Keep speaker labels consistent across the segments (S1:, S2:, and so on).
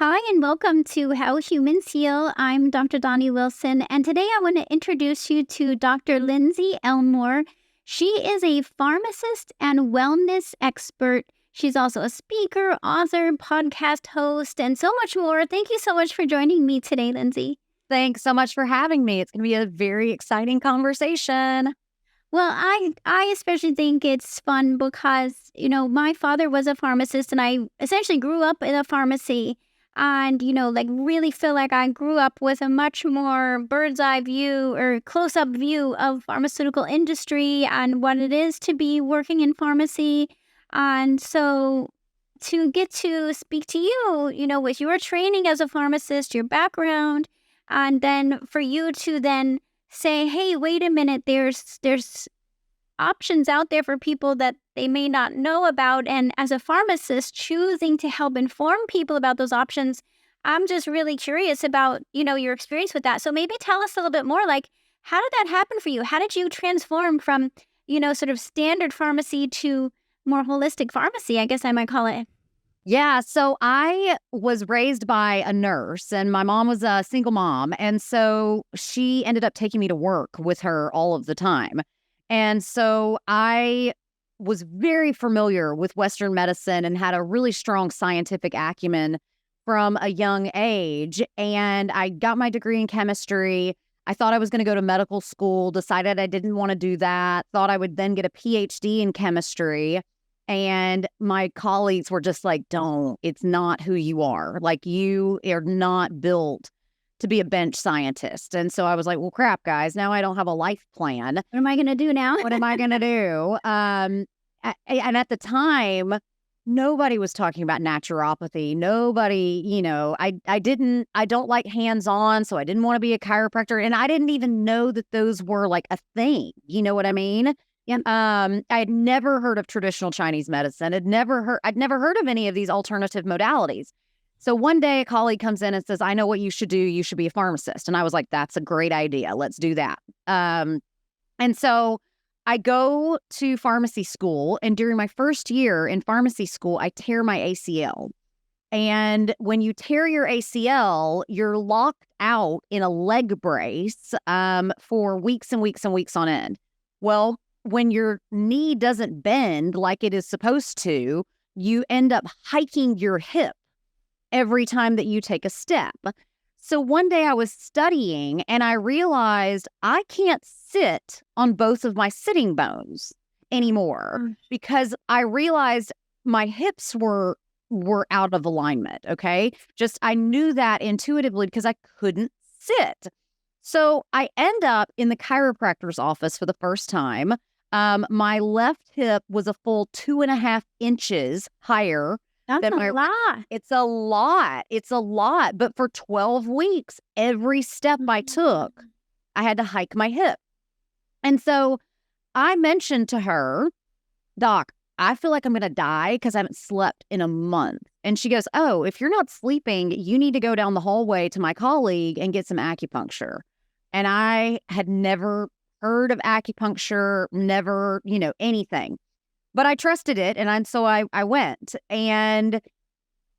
S1: Hi, and welcome to How Humans Heal. I'm Dr. Donnie Wilson, and today I want to introduce you to Dr. Lindsey Elmore. She is a pharmacist and wellness expert. She's also a speaker, author, podcast host, and so much more. Thank you so much for joining me today, Lindsey.
S2: Thanks so much for having me. It's going to be a very exciting conversation.
S1: Well, I especially think it's fun because, my father was a pharmacist and I essentially grew up in a pharmacy and, really feel like I grew up with a much more bird's eye view or close up view of pharmaceutical industry and what it is to be working in pharmacy. And so to get to speak to you, with your training as a pharmacist, your background, and then for you to then say, hey, wait a minute, there's options out there for people that they may not know about. And as a pharmacist, choosing to help inform people about those options, I'm just really curious about, your experience with that. So maybe tell us a little bit more, like, how did that happen for you? How did you transform from, sort of standard pharmacy to more holistic pharmacy, I guess I might call it?
S2: Yeah, so I was raised by a nurse and my mom was a single mom. And so she ended up taking me to work with her all of the time. And so I was very familiar with Western medicine and had a really strong scientific acumen from a young age. And I got my degree in chemistry. I thought I was going to go to medical school, decided I didn't want to do that, thought I would then get a PhD in chemistry. And my colleagues were just like, don't, it's not who you are. Like, you are not built to be a bench scientist. And so I was like, well, crap, guys, now I don't have a life plan.
S1: What am I going to do now?
S2: What am I going to do? And at the time, nobody was talking about naturopathy. Nobody, I don't like hands-on, so I didn't want to be a chiropractor. And I didn't even know that those were like a thing. You know what I mean?
S1: Yeah.
S2: I had never heard of traditional Chinese medicine. I'd never heard of any of these alternative modalities. So one day a colleague comes in and says, I know what you should do. You should be a pharmacist. And I was like, that's a great idea. Let's do that. And so I go to pharmacy school. And during my first year in pharmacy school, I tear my ACL. And when you tear your ACL, you're locked out in a leg brace for weeks and weeks and weeks on end. Well, when your knee doesn't bend like it is supposed to, you end up hiking your hip every time that you take a step. So one day I was studying and I realized I can't sit on both of my sitting bones anymore because I realized my hips were out of alignment, okay? Just I knew that intuitively because I couldn't sit. So I end up in the chiropractor's office for the first time. My left hip was a full 2.5 inches higher.
S1: That's a lot.
S2: It's a lot. It's a lot. But for 12 weeks, every step I took, I had to hike my hip. And so I mentioned to her, Doc, I feel like I'm going to die because I haven't slept in a month. And she goes, oh, if you're not sleeping, you need to go down the hallway to my colleague and get some acupuncture. And I had never heard of acupuncture, never, anything. But I trusted it, and so I went. And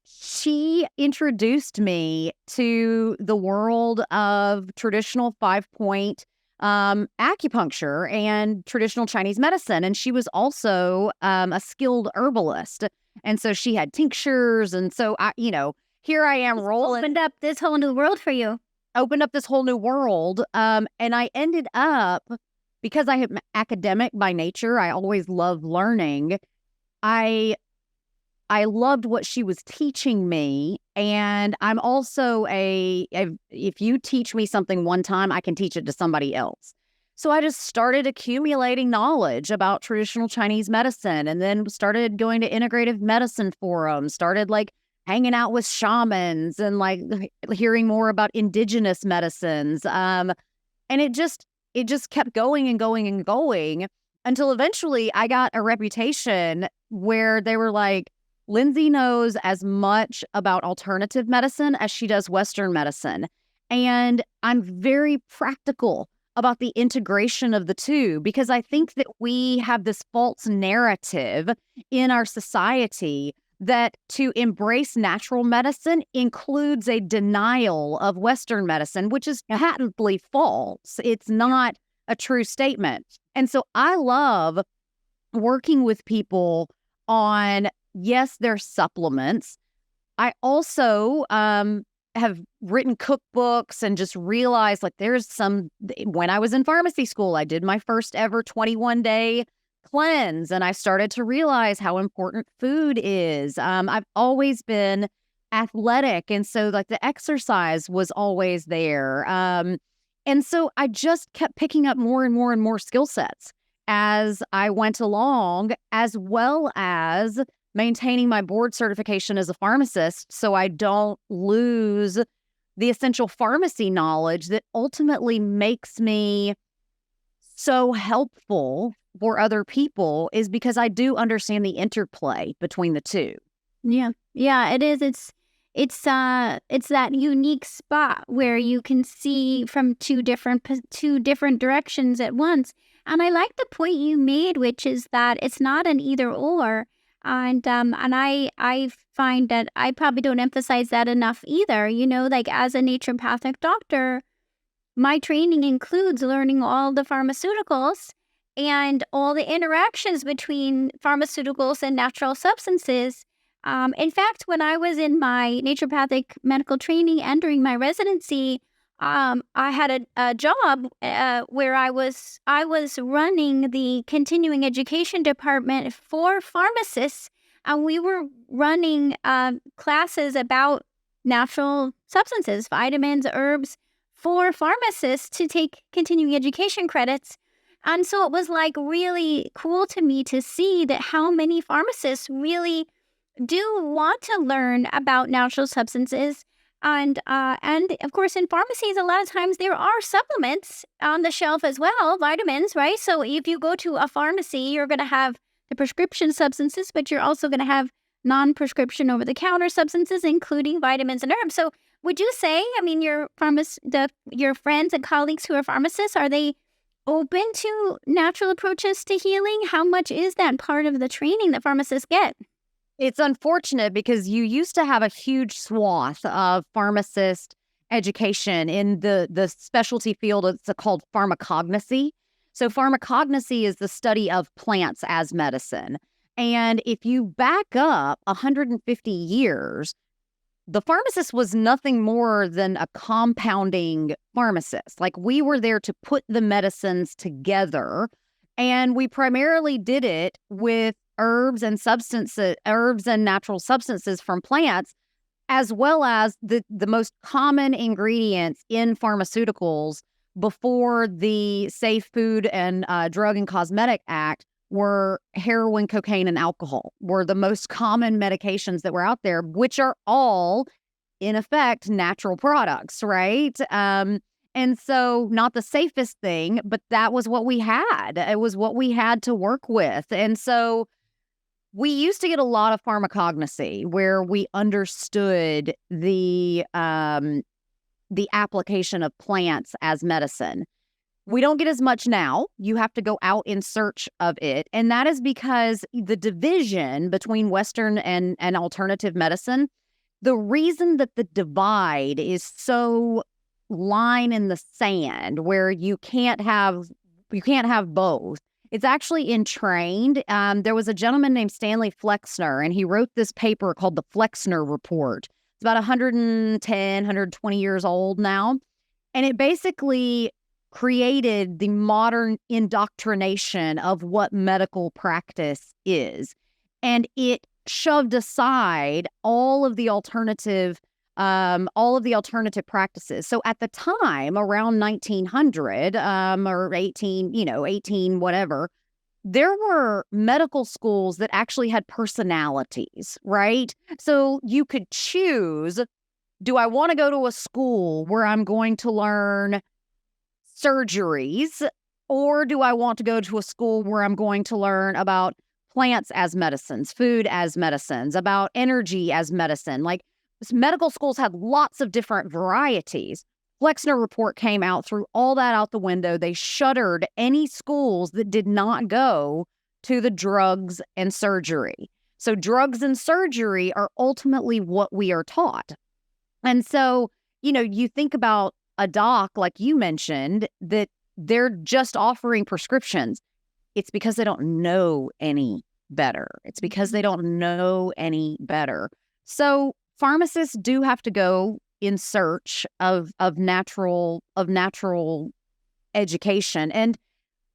S2: she introduced me to the world of traditional 5-point acupuncture and traditional Chinese medicine. And she was also a skilled herbalist. And so she had tinctures. And so, here I am rolling.
S1: Opened up this whole new world for you.
S2: Opened up this whole new world. And I ended up, because I am academic by nature, I always loved learning. I loved what she was teaching me. And I'm also if you teach me something one time, I can teach it to somebody else. So I just started accumulating knowledge about traditional Chinese medicine and then started going to integrative medicine forums, started like hanging out with shamans and like hearing more about indigenous medicines. And it just kept going and going and going until eventually I got a reputation where they were like, Lindsey knows as much about alternative medicine as she does Western medicine. And I'm very practical about the integration of the two because I think that we have this false narrative in our society that to embrace natural medicine includes a denial of Western medicine, which is patently false. It's not a true statement. And so I love working with people on, yes, their supplements. I also have written cookbooks and just realized like when I was in pharmacy school, I did my first ever 21-day cleanse, and I started to realize how important food is. I've always been athletic, and so like the exercise was always there. And so I just kept picking up more and more and more skill sets as I went along, as well as maintaining my board certification as a pharmacist so I don't lose the essential pharmacy knowledge that ultimately makes me so helpful for other people, is because I do understand the interplay between the two.
S1: Yeah. Yeah, it is. It's that unique spot where you can see from two different directions at once. And I like the point you made, which is that it's not an either or. And I find that I probably don't emphasize that enough either. You know, like as a naturopathic doctor, my training includes learning all the pharmaceuticals and all the interactions between pharmaceuticals and natural substances. In fact, when I was in my naturopathic medical training and during my residency, I had a job where I was running the continuing education department for pharmacists, and we were running classes about natural substances, vitamins, herbs, for pharmacists to take continuing education credits. And so it was like really cool to me to see that how many pharmacists really do want to learn about natural substances. And of course, in pharmacies, a lot of times there are supplements on the shelf as well, vitamins, right? So if you go to a pharmacy, you're going to have the prescription substances, but you're also going to have non-prescription over-the-counter substances, including vitamins and herbs. So would you say, I mean, your friends and colleagues who are pharmacists, are they open to natural approaches to healing? How much is that part of the training that pharmacists get?
S2: It's unfortunate because you used to have a huge swath of pharmacist education in the specialty field. It's called pharmacognosy. So pharmacognosy is the study of plants as medicine. And if you back up 150 years, the pharmacist was nothing more than a compounding pharmacist. Like, we were there to put the medicines together, and we primarily did it with herbs and natural substances from plants, as well as the most common ingredients in pharmaceuticals before the Safe Food and Drug and Cosmetic Act were heroin, cocaine, and alcohol were the most common medications that were out there, which are all, in effect, natural products, right? And so not the safest thing, but that was what we had. It was what we had to work with. And so we used to get a lot of pharmacognosy where we understood the application of plants as medicine. We don't get as much now. You have to go out in search of it. And that is because the division between Western and alternative medicine, the reason that the divide is so line in the sand where you can't have both, it's actually entrained. There was a gentleman named Stanley Flexner, and he wrote this paper called the Flexner Report. It's about 110, 120 years old now. And it basically created the modern indoctrination of what medical practice is. And it shoved aside all of the alternative practices. So at the time, around 1900 or 18 whatever, there were medical schools that actually had personalities, right? So you could choose, do I want to go to a school where I'm going to learn surgeries, or do I want to go to a school where I'm going to learn about plants as medicines, food as medicines, about energy as medicine? Like, medical schools had lots of different varieties. Flexner Report came out, threw all that out the window. They shuttered any schools that did not go to the drugs and surgery. So drugs and surgery are ultimately what we are taught. And so, you think about a doc, like you mentioned, that they're just offering prescriptions. It's because they don't know any better. It's because they don't know any better. So pharmacists do have to go in search of natural education. And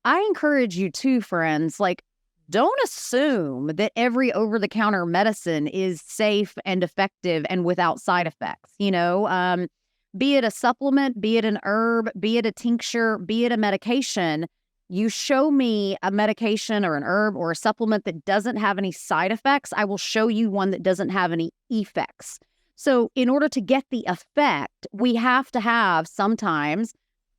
S2: I encourage you too, friends, like, don't assume that every over-the-counter medicine is safe and effective and without side effects. Be it a supplement, be it an herb, be it a tincture, be it a medication, you show me a medication or an herb or a supplement that doesn't have any side effects, I will show you one that doesn't have any effects. So in order to get the effect, we have to have sometimes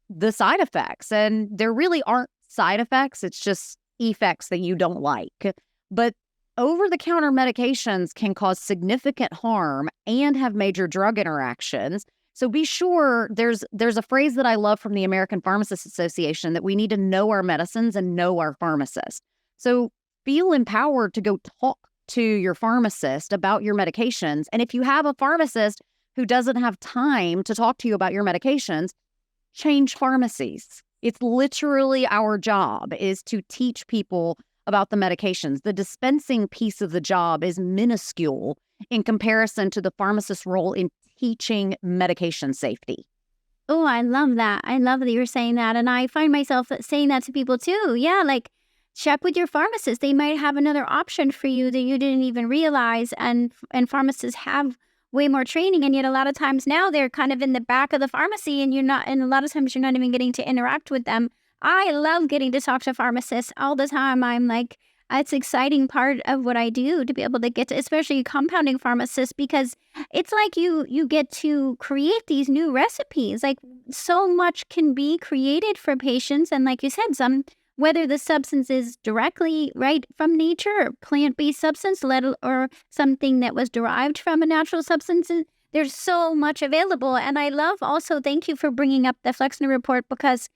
S2: the side effects. And there really aren't side effects. It's just effects that you don't like. But over-the-counter medications can cause significant harm and have major drug interactions. So be sure, there's a phrase that I love from the American Pharmacists Association, that we need to know our medicines and know our pharmacists. So feel empowered to go talk to your pharmacist about your medications. And if you have a pharmacist who doesn't have time to talk to you about your medications, change pharmacies. It's literally our job is to teach people about the medications. The dispensing piece of the job is minuscule in comparison to the pharmacist's role in teaching medication safety.
S1: Oh, I love that. I love that you're saying that. And I find myself saying that to people too. Yeah, like check with your pharmacist. They might have another option for you that you didn't even realize. And pharmacists have way more training. And yet a lot of times now they're kind of in the back of the pharmacy and a lot of times you're not even getting to interact with them. I love getting to talk to pharmacists all the time. I'm like, it's an exciting part of what I do to be able to get to, especially compounding pharmacists, because it's like you get to create these new recipes. Like so much can be created for patients. And like you said, whether the substance is directly right from nature or plant-based substance, or something that was derived from a natural substance, there's so much available. And I love also, thank you for bringing up the Flexner report, because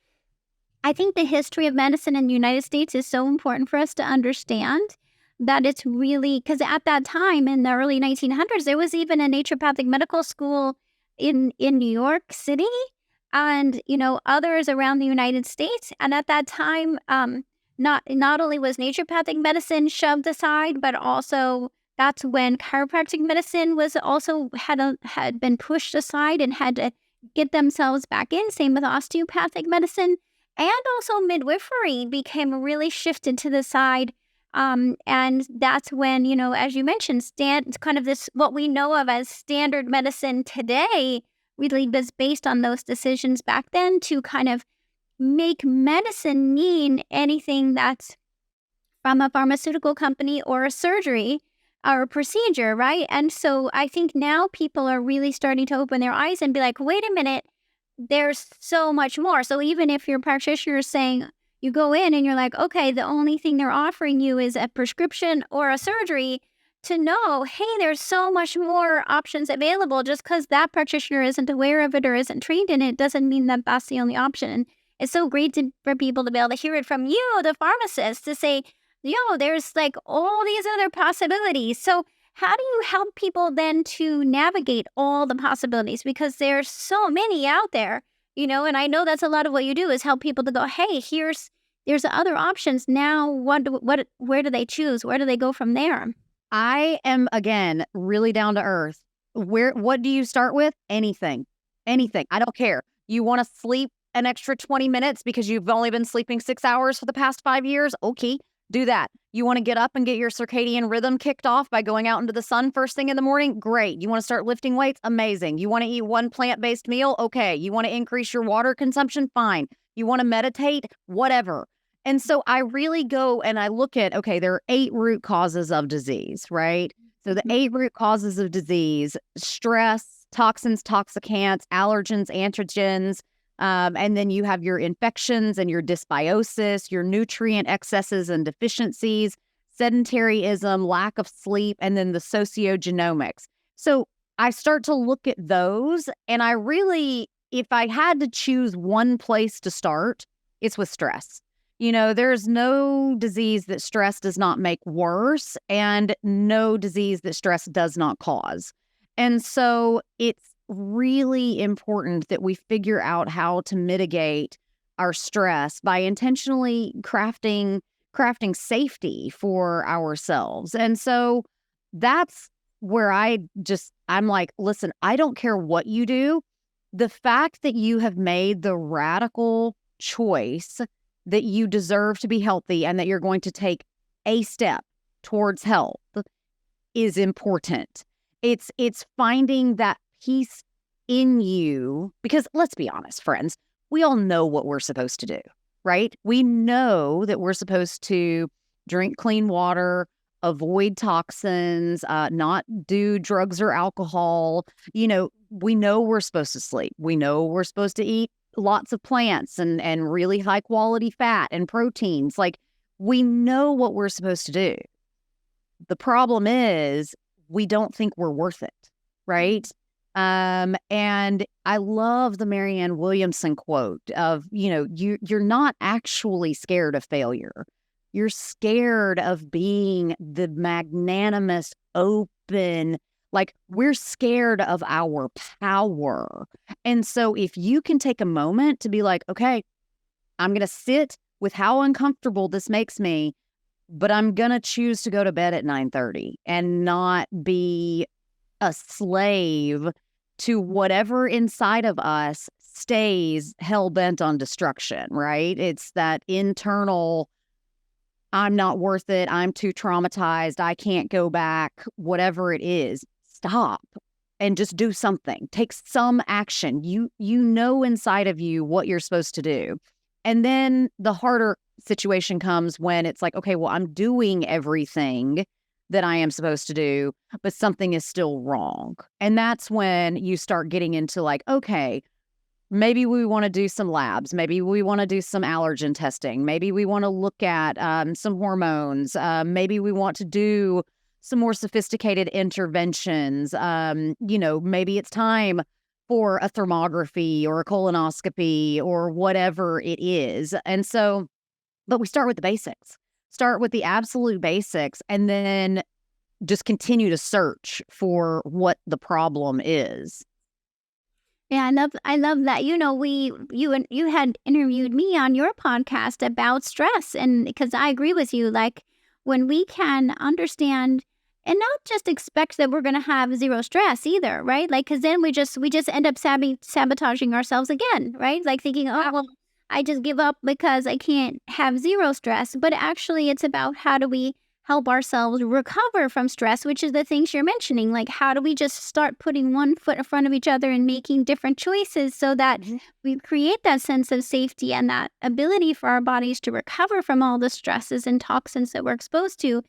S1: I think the history of medicine in the United States is so important for us to understand, that it's really, because at that time in the early 1900s, there was even a naturopathic medical school in New York City and, others around the United States. And at that time, not only was naturopathic medicine shoved aside, but also that's when chiropractic medicine was also had been pushed aside and had to get themselves back in. Same with osteopathic medicine. And also midwifery became really shifted to the side. And that's when, as you mentioned, kind of this, what we know of as standard medicine today, really was based on those decisions back then to kind of make medicine mean anything that's from a pharmaceutical company or a surgery or a procedure, right? And so I think now people are really starting to open their eyes and be like, wait a minute, there's so much more. So even if your practitioner is saying, you go in and you're like, okay, the only thing they're offering you is a prescription or a surgery, to know, hey, there's so much more options available. Just because that practitioner isn't aware of it or isn't trained in it doesn't mean that that's the only option. It's so great for people to be able to hear it from you, the pharmacist, to say, there's like all these other possibilities. So how do you help people then to navigate all the possibilities? Because there's so many out there, and I know that's a lot of what you do is help people to go, hey, there's other options. Now, where do they choose? Where do they go from there?
S2: I am, again, really down to earth. What do you start with? Anything. I don't care. You want to sleep an extra 20 minutes because you've only been sleeping 6 hours for the past 5 years? Okay, do that. You want to get up and get your circadian rhythm kicked off by going out into the sun first thing in the morning? Great. You want to start lifting weights? Amazing. You want to eat one plant-based meal? Okay. You want to increase your water consumption? Fine. You want to meditate? Whatever. And so I really go and I look at, okay, there are 8 root causes of disease, right? So the 8 root causes of disease: stress, toxins, toxicants, allergens, antigens, and then you have your infections and your dysbiosis, your nutrient excesses and deficiencies, sedentaryism, lack of sleep, and then the sociogenomics. So I start to look at those, and I really, if I had to choose one place to start, it's with stress. There's no disease that stress does not make worse, and no disease that stress does not cause. And so it's really important that we figure out how to mitigate our stress by intentionally crafting safety for ourselves. And so that's where I'm like, listen, I don't care what you do. The fact that you have made the radical choice that you deserve to be healthy and that you're going to take a step towards health is important. It's finding that peace in you, because let's be honest, friends, we all know what we're supposed to do, right? We know that we're supposed to drink clean water, avoid toxins, not do drugs or alcohol. We know we're supposed to sleep. We know we're supposed to eat lots of plants and really high quality fat and proteins. Like, we know what we're supposed to do. The problem is we don't think we're worth it, right? And I love the Marianne Williamson quote of, you're not actually scared of failure. You're scared of being the magnanimous, open, like, we're scared of our power. And so if you can take a moment to be like, okay, I'm going to sit with how uncomfortable this makes me, but I'm going to choose to go to bed at 9:30 and not be a slave to whatever inside of us stays hell-bent on destruction, right? It's that internal, I'm not worth it, I'm too traumatized, I can't go back, whatever it is. Stop and just do something. Take some action. You know inside of you what you're supposed to do. And then the harder situation comes when it's like, okay, well, I'm doing everything that I am supposed to do, but something is still wrong. And that's when you start getting into like, okay, maybe we want to do some labs. Maybe we want to do some allergen testing. Maybe we want to look at some hormones. Maybe we want to do some more sophisticated interventions. Maybe it's time for a thermography or a colonoscopy or whatever it is. And so, but we start with the basics. Start with the absolute basics, and then just continue to search for what the problem is.
S1: Yeah, I love that. You had interviewed me on your podcast about stress, and because I agree with you, like, when we can understand and not just expect that we're going to have zero stress either, right? Like, because then we just end up sabotaging ourselves again, right? Like thinking, oh, well, I just give up because I can't have zero stress. But actually, it's about how do we help ourselves recover from stress, which is the things you're mentioning. Like, how do we just start putting one foot in front of each other and making different choices so that we create that sense of safety and that ability for our bodies to recover from all the stresses and toxins that we're exposed to.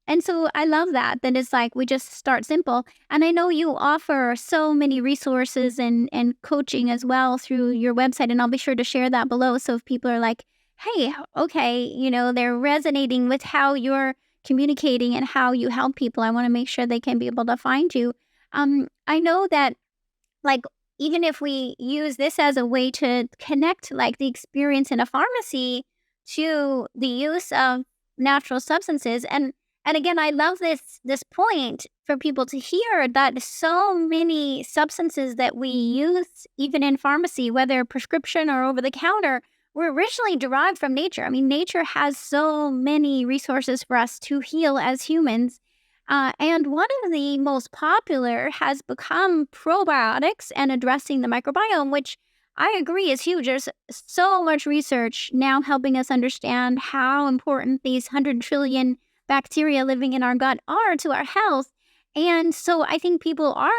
S1: And so I love that it's like we just start simple. And I know you offer so many resources and coaching as well through your website, and I'll be sure to share that below. So if people are like, hey, okay, they're resonating with how you're communicating and how you help people, I want to make sure they can be able to find you. I know that, like, even if we use this as a way to connect, like, the experience in a pharmacy to the use of natural substances, and again, I love this point for people to hear that so many substances that we use, even in pharmacy, whether prescription or over the counter, were originally derived from nature. I mean, nature has so many resources for us to heal as humans. And one of the most popular has become probiotics and addressing the microbiome, which I agree is huge. There's so much research now helping us understand how important these 100 trillion bacteria living in our gut are to our health. And so I think people are,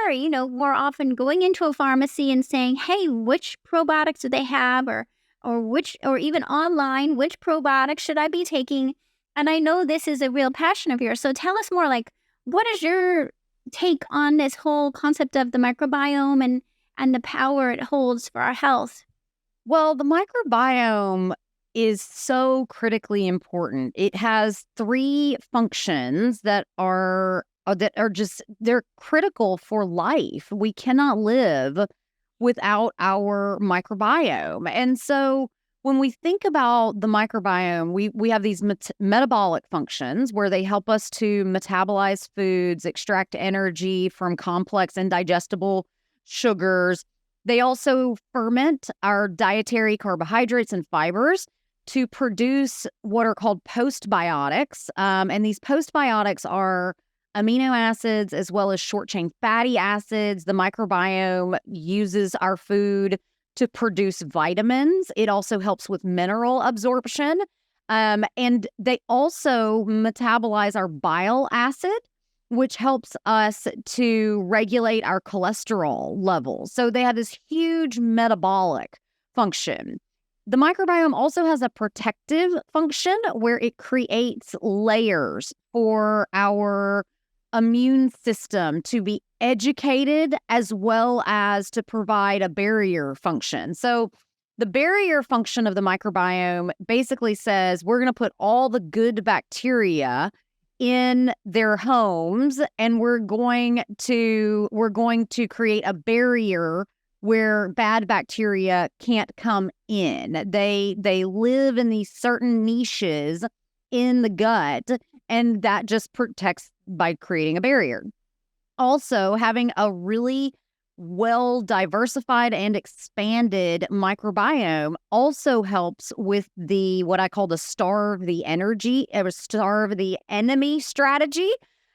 S1: more often going into a pharmacy and saying, hey, which probiotics do they have, or even online, which probiotics should I be taking? And I know this is a real passion of yours. So tell us more, like, what is your take on this whole concept of the microbiome and the power it holds for our health?
S2: Well, the microbiome is so critically important. It has 3 functions that are just, they're critical for life. We cannot live without our microbiome. And so When we think about the microbiome, we have these metabolic functions where they help us to metabolize foods, extract energy from complex and digestible sugars. They also ferment our dietary carbohydrates and fibers to produce what are called postbiotics. And these postbiotics are amino acids as well as short chain fatty acids. The microbiome uses our food to produce vitamins. It also helps with mineral absorption. And they also metabolize our bile acid, which helps us to regulate our cholesterol levels. So they have this huge metabolic function. The microbiome also has a protective function where it creates layers for our immune system to be educated as well as to provide a barrier function. So the barrier function of the microbiome basically says we're going to put all the good bacteria in their homes, and we're going to create a barrier where bad bacteria can't come in. They live in these certain niches in the gut, and that just protects by creating a barrier. Also, having a really well diversified and expanded microbiome also helps with the what I call the starve the enemy strategy.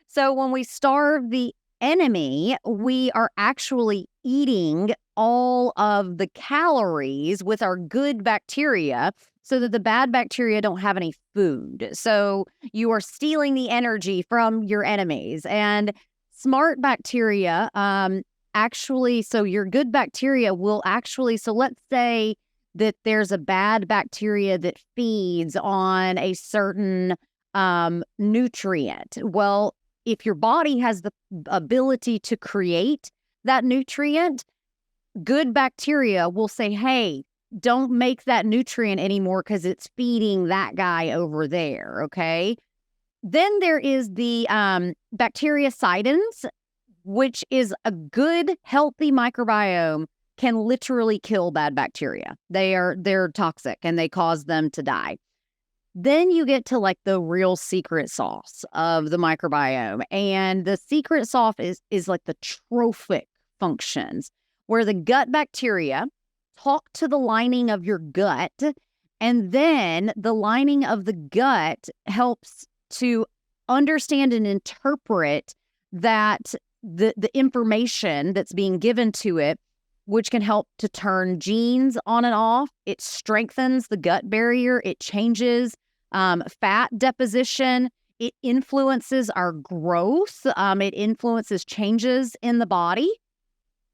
S2: So when we starve the enemy, we are actually eating all of the calories with our good bacteria so that the bad bacteria don't have any food. So you are stealing the energy from your enemies. And smart bacteria actually, so your good bacteria will actually, so let's say that there's a bad bacteria that feeds on a certain nutrient. Well, if your body has the ability to create that nutrient, good bacteria will say, hey, don't make that nutrient anymore because it's feeding that guy over there, okay? Then there is the bactericidins, which is a good, healthy microbiome can literally kill bad bacteria. They're toxic and they cause them to die. Then you get to like the real secret sauce of the microbiome. And the secret sauce is like the trophic functions, where the gut bacteria talk to the lining of your gut, and then the lining of the gut helps to understand and interpret that the information that's being given to it, which can help to turn genes on and off. It strengthens the gut barrier. It changes fat deposition. It influences our growth. It influences changes in the body.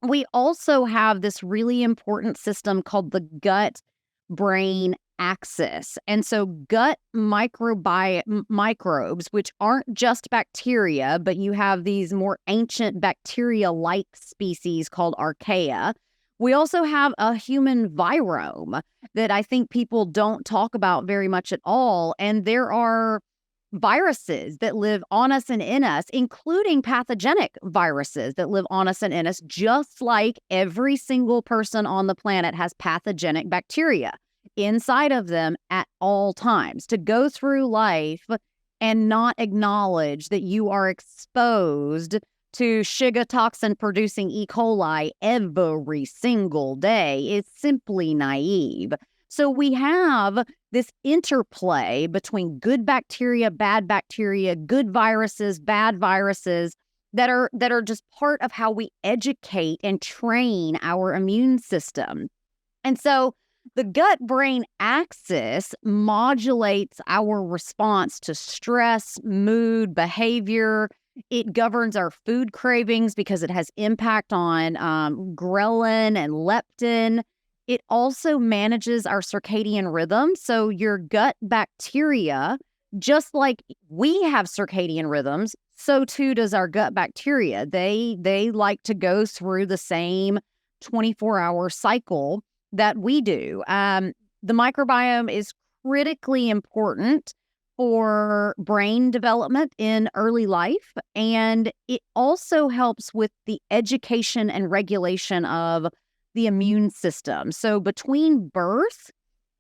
S2: We also have this really important system called the gut-brain axis. And so gut microbes, which aren't just bacteria, but you have these more ancient bacteria-like species called archaea. We also have a human virome that I think people don't talk about very much at all. And there are viruses that live on us and in us, including pathogenic viruses that live on us and in us, just like every single person on the planet has pathogenic bacteria inside of them at all times. To go through life and not acknowledge that you are exposed to Shiga toxin producing E. coli every single day is simply naive. So we have this interplay between good bacteria, good viruses, bad viruses that are just part of how we educate and train our immune system. And so the gut-brain axis modulates our response to stress, mood, behavior. It governs our food cravings because it has impact on ghrelin and leptin. It also manages our circadian rhythm. So your gut bacteria, just like we have circadian rhythms, so too does our gut bacteria. They like to go through the same 24-hour cycle that we do. The microbiome is critically important for brain development in early life, and it also helps with the education and regulation of the immune system. So between birth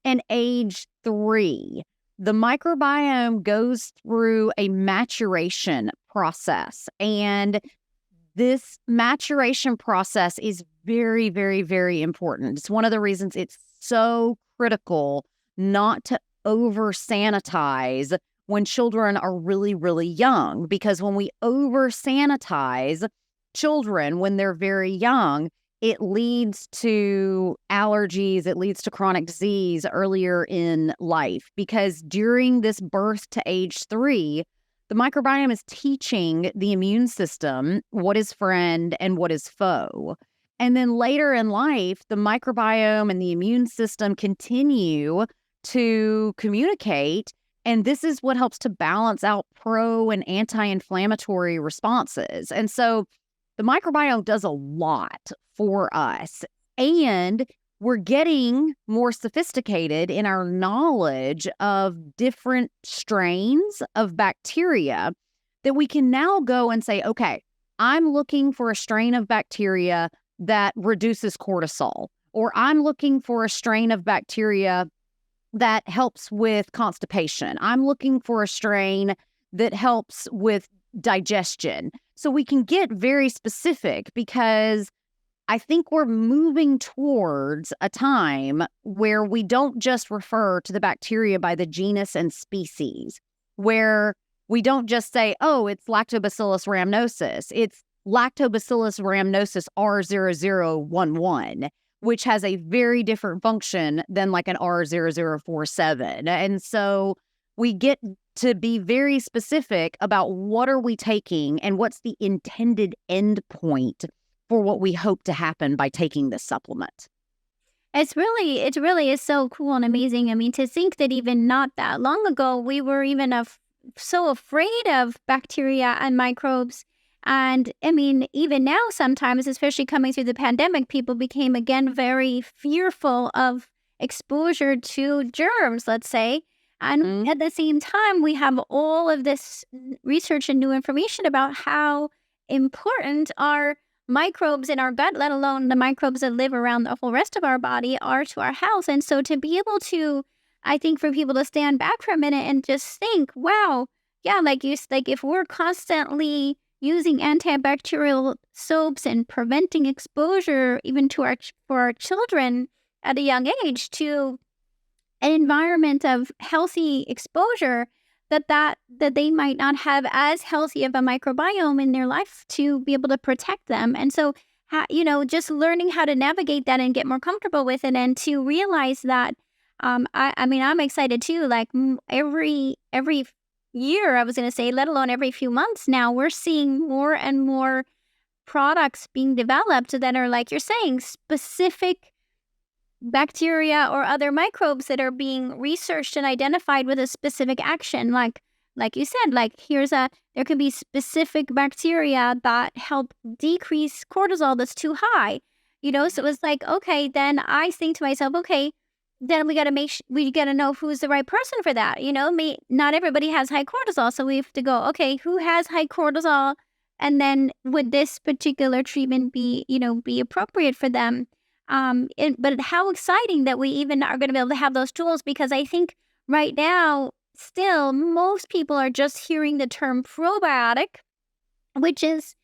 S2: and age 3, the microbiome goes through a maturation process. And this maturation process is very, very, very important. It's one of the reasons it's so critical not to over sanitize when children are really, really young, because when we over sanitize children when they're very young, it leads to allergies, it leads to chronic disease earlier in life, because during this birth to age 3, the microbiome is teaching the immune system what is friend and what is foe. And then later in life, the microbiome and the immune system continue to communicate. And this is what helps to balance out pro and anti-inflammatory responses. And so the microbiome does a lot for us. And we're getting more sophisticated in our knowledge of different strains of bacteria that we can now go and say, okay, I'm looking for a strain of bacteria that reduces cortisol, or I'm looking for a strain of bacteria that helps with constipation. I'm looking for a strain that helps with digestion. So we can get very specific, because I think we're moving towards a time where we don't just refer to the bacteria by the genus and species, where we don't just say, oh, it's Lactobacillus rhamnosus. It's Lactobacillus rhamnosus R0011, which has a very different function than like an R0047. And so we get to be very specific about what are we taking and what's the intended end point for what we hope to happen by taking this supplement.
S1: It really is so cool and amazing. I mean, to think that even not that long ago, we were even so afraid of bacteria and microbes. And I mean, even now, sometimes, especially coming through the pandemic, people became again very fearful of exposure to germs, let's say. And at the same time, we have all of this research and new information about how important our microbes in our gut, let alone the microbes that live around the whole rest of our body, are to our health. And so to be able to, I think, for people to stand back for a minute and just think, wow, yeah, like if we're constantly using antibacterial soaps and preventing exposure even to for our children at a young age to an environment of healthy exposure, that they might not have as healthy of a microbiome in their life to be able to protect them. And so, just learning how to navigate that and get more comfortable with it, and to realize that, I mean, I'm excited too. Like every year, I was going to say, let alone every few months now, we're seeing more and more products being developed that are, like you're saying, specific bacteria or other microbes that are being researched and identified with a specific action. Like you said, like there can be specific bacteria that help decrease cortisol that's too high, so it was like, okay, then I think to myself, okay, then we got to know who's the right person for that. Not everybody has high cortisol. So we have to go, okay, who has high cortisol? And then would this particular treatment be appropriate for them? But how exciting that we even are going to be able to have those tools, because I think right now, still, most people are just hearing the term probiotic, which is,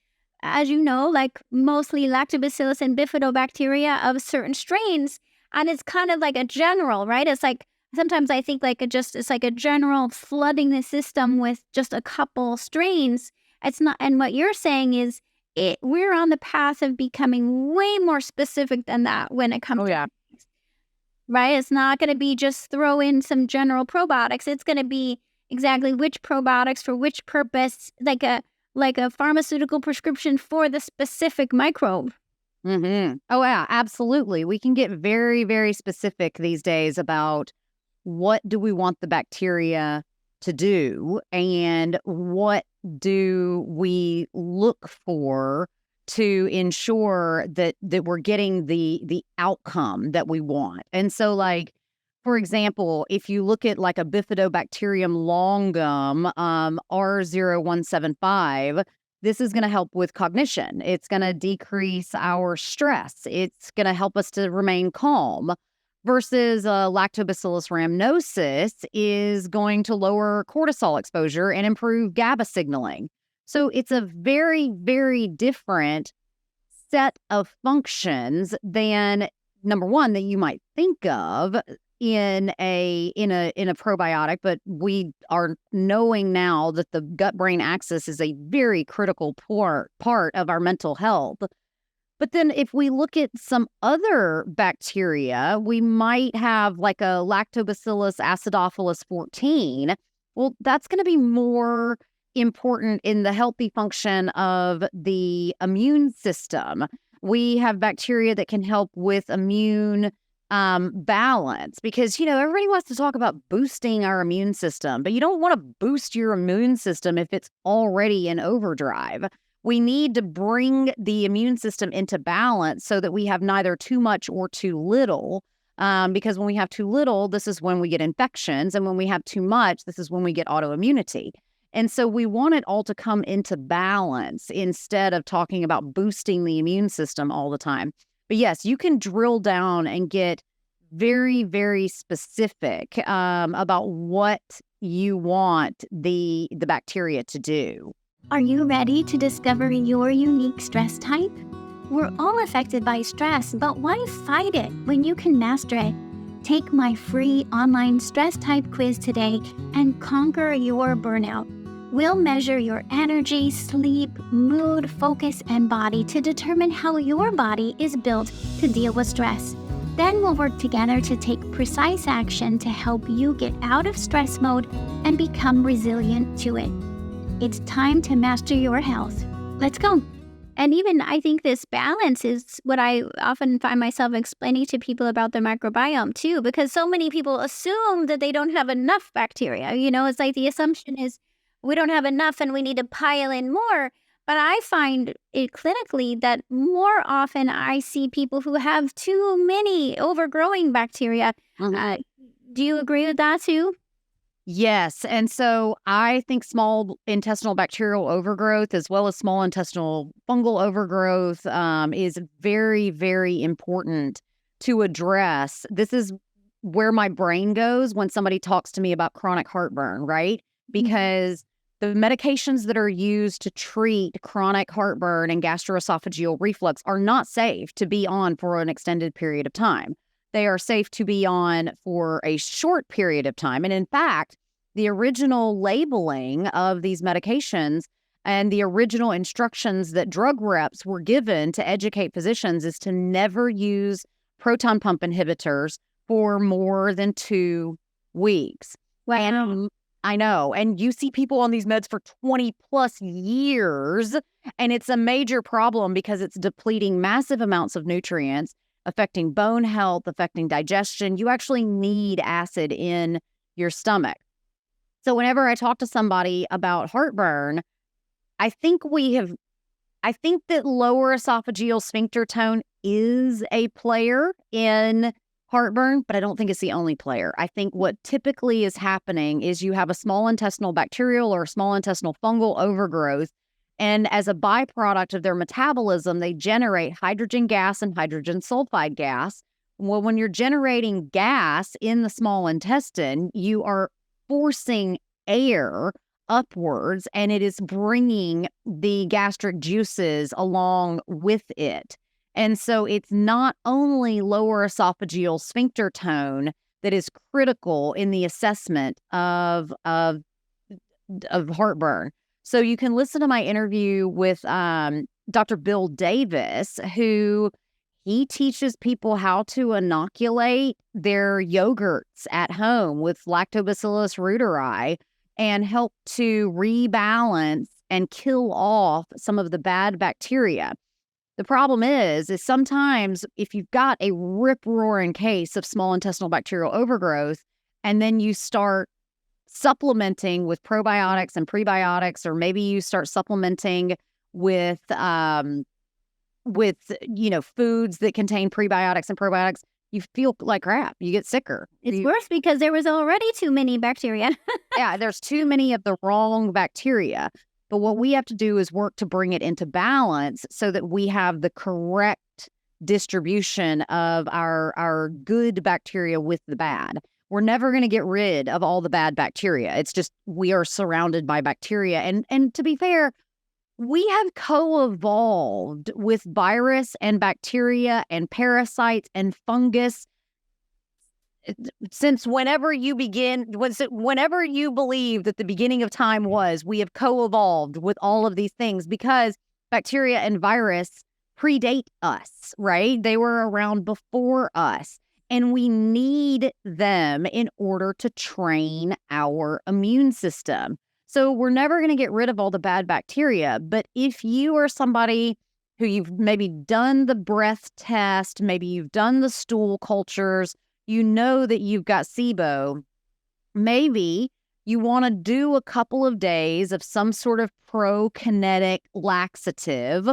S1: as you know, like mostly lactobacillus and bifidobacteria of certain strains. And it's kind of like a general, right? It's like, sometimes I think it's like a general flooding the system with just a couple strains. It's not, and what you're saying is, we're on the path of becoming way more specific than that when it comes to things, right? It's not going to be just throw in some general probiotics. It's going to be exactly which probiotics for which purpose, like a pharmaceutical prescription for the specific microbe.
S2: Mm-hmm. Oh, yeah, absolutely. We can get very, very specific these days about what do we want the bacteria to do, and what do we look for to ensure that we're getting the outcome that we want. And so, like, for example, if you look at like a Bifidobacterium longum, R0175, this is going to help with cognition. It's going to decrease our stress. It's going to help us to remain calm. versus Lactobacillus rhamnosus is going to lower cortisol exposure and improve GABA signaling. So it's a very, very different set of functions than number one that you might think of in a probiotic, but we are knowing now that the gut-brain axis is a very critical part of our mental health. But then if we look at some other bacteria, we might have like a Lactobacillus acidophilus 14. Well, that's going to be more important in the healthy function of the immune system. We have bacteria that can help with immune balance because, everybody wants to talk about boosting our immune system, but you don't want to boost your immune system if it's already in overdrive. We need to bring the immune system into balance so that we have neither too much or too little. Because when we have too little, this is when we get infections. And when we have too much, this is when we get autoimmunity. And so we want it all to come into balance instead of talking about boosting the immune system all the time. But yes, you can drill down and get very, very specific about what you want the bacteria to do.
S1: Are you ready to discover your unique stress type? We're all affected by stress, but why fight it when you can master it? Take my free online stress type quiz today and conquer your burnout. We'll measure your energy, sleep, mood, focus, and body to determine how your body is built to deal with stress. Then we'll work together to take precise action to help you get out of stress mode and become resilient to it. It's time to master your health. Let's go. And even I think this balance is what I often find myself explaining to people about the microbiome too, because so many people assume that they don't have enough bacteria. It's like the assumption is we don't have enough and we need to pile in more. But I find it clinically that more often I see people who have too many overgrowing bacteria. Mm-hmm. Do you agree with that too?
S2: Yes. And so I think small intestinal bacterial overgrowth as well as small intestinal fungal overgrowth is very, very important to address. This is where my brain goes when somebody talks to me about chronic heartburn, right? Because the medications that are used to treat chronic heartburn and gastroesophageal reflux are not safe to be on for an extended period of time. They are safe to be on for a short period of time. And in fact, the original labeling of these medications and the original instructions that drug reps were given to educate physicians is to never use proton pump inhibitors for more than 2 weeks.
S1: Wow.
S2: I know. And you see people on these meds for 20 plus years, and it's a major problem because it's depleting massive amounts of nutrients, affecting bone health, affecting digestion. You actually need acid in your stomach. So whenever I talk to somebody about heartburn, I think that lower esophageal sphincter tone is a player in heartburn, but I don't think it's the only player. I think what typically is happening is you have a small intestinal bacterial or small intestinal fungal overgrowth, and as a byproduct of their metabolism, they generate hydrogen gas and hydrogen sulfide gas. Well, when you're generating gas in the small intestine, you are forcing air upwards, and it is bringing the gastric juices along with it. And so it's not only lower esophageal sphincter tone that is critical in the assessment of heartburn. So you can listen to my interview with Dr. Bill Davis, who he teaches people how to inoculate their yogurts at home with Lactobacillus reuteri and help to rebalance and kill off some of the bad bacteria. The problem is sometimes if you've got a rip-roaring case of small intestinal bacterial overgrowth and then you start supplementing with probiotics and prebiotics, or maybe you start supplementing with foods that contain prebiotics and probiotics, you feel like crap. You get sicker.
S1: It's worse because there was already too many bacteria.
S2: Yeah, there's too many of the wrong bacteria. But what we have to do is work to bring it into balance so that we have the correct distribution of our good bacteria with the bad. We're never going to get rid of all the bad bacteria. It's just we are surrounded by bacteria. And to be fair, we have co-evolved with virus and bacteria and parasites and fungus since whenever you believe that the beginning of time was, we have co-evolved with all of these things because bacteria and virus predate us, right? They were around before us, and we need them in order to train our immune system. So we're never going to get rid of all the bad bacteria. But if you are somebody who you've maybe done the breath test, maybe you've done the stool cultures, you know that you've got SIBO, maybe you want to do a couple of days of some sort of prokinetic laxative.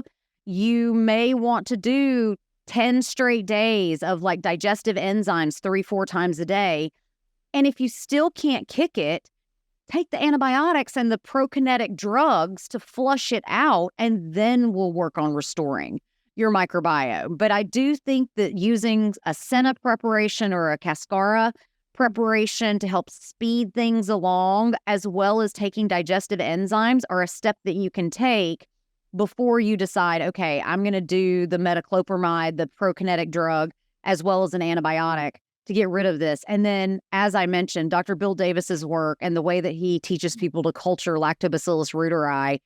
S2: You may want to do 10 straight days of like digestive enzymes 3-4 times a day. And if you still can't kick it, take the antibiotics and the prokinetic drugs to flush it out, and then we'll work on restoring your microbiome. But I do think that using a senna preparation or a cascara preparation to help speed things along, as well as taking digestive enzymes, are a step that you can take before you decide, okay, I'm going to do the metoclopramide, the prokinetic drug, as well as an antibiotic to get rid of this. And then, as I mentioned, Dr. Bill Davis's work and the way that he teaches people to culture Lactobacillus reuteri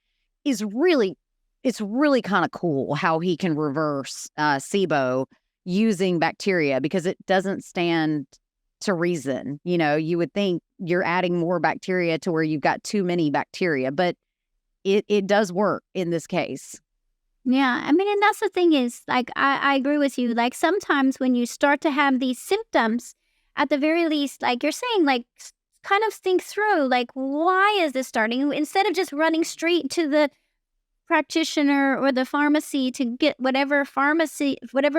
S2: is really, it's really kind of cool how he can reverse SIBO using bacteria, because it doesn't stand to reason. You know, you would think you're adding more bacteria to where you've got too many bacteria, but it does work in this case.
S1: Yeah, I mean, and that's the thing is, like, I agree with you. Like, sometimes when you start to have these symptoms, at the very least, like you're saying, like, kind of think through, like, why is this starting? Instead of just running straight to the practitioner or the pharmacy to get whatever